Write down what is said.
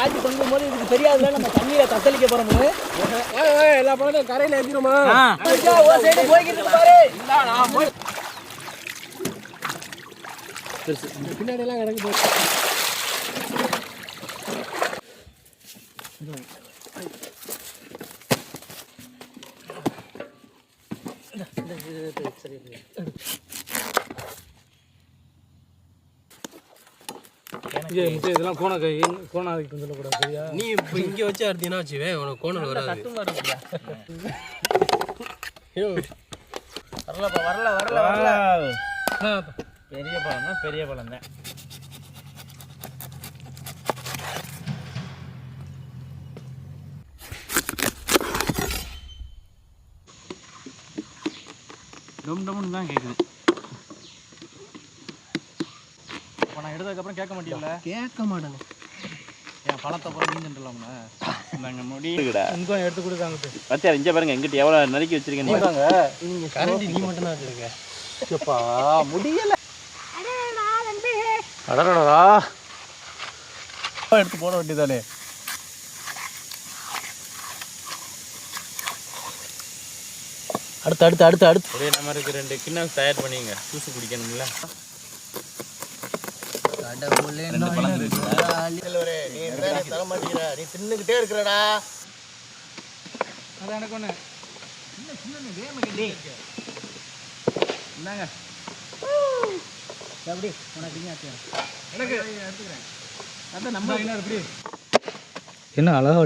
காய்ச்சி தொங்கும் போது இதுக்கு தெரியாதுல நம்ம தண்ணியில தத்தளிக்க போறோம்னு. எல்லா பழத்தையும் கரையில ஏற்றிடுமா? ஒரு சைடு போய்கிட்டு பாரு. பின்னாடி எல்லாம் கிடக்கு. இதெல்லாம் கோணாதிக்கு சொல்லக்கூடாது சரியா? நீ இப்போ இங்கே வச்சு அறுத்தீங்கன்னா வச்சுவே உனக்கு கோணல் வராது. வரல. பெரிய பழம் தான், பெரிய பழம் தான். டம்னு தான் கேட்குது. இப்போ நான் எடுத்ததுக்கப்புறம் கேட்க மாட்டேன்ல? கேட்க மாட்டேங்க. என் பழத்தை பூரா நீ தின்றுலாம்ண்ணா. நாங்கள் முடியுடா. இங்கே எடுத்து கொடுத்தாங்க. பத்தியா இங்கே பாருங்க, எங்கிட்ட எவ்வளோ நறுக்கி வச்சிருக்கேன். நீங்கள் கரண்டி நீ மட்டும் தான் வச்சுருக்க. அப்பா முடியல. அடடா எடுத்து போட வேண்டியதானே. அடுத்து ஒரே நம்மருக்கு 2 கிண்ணம் தயார் பண்ணிங்க. ஜூஸ் குடிக்கணும்ல. கடவுளே நீ தர மாட்டேங்கிற. நீ தின்னுக்கிட்டே இருக்கிறடா. அது எனக்கு ஒன்று என்னங்க எப்படி உனக்கு எனக்கு எடுத்துக்கிறேன். அதான் நம்ம என்ன அழகா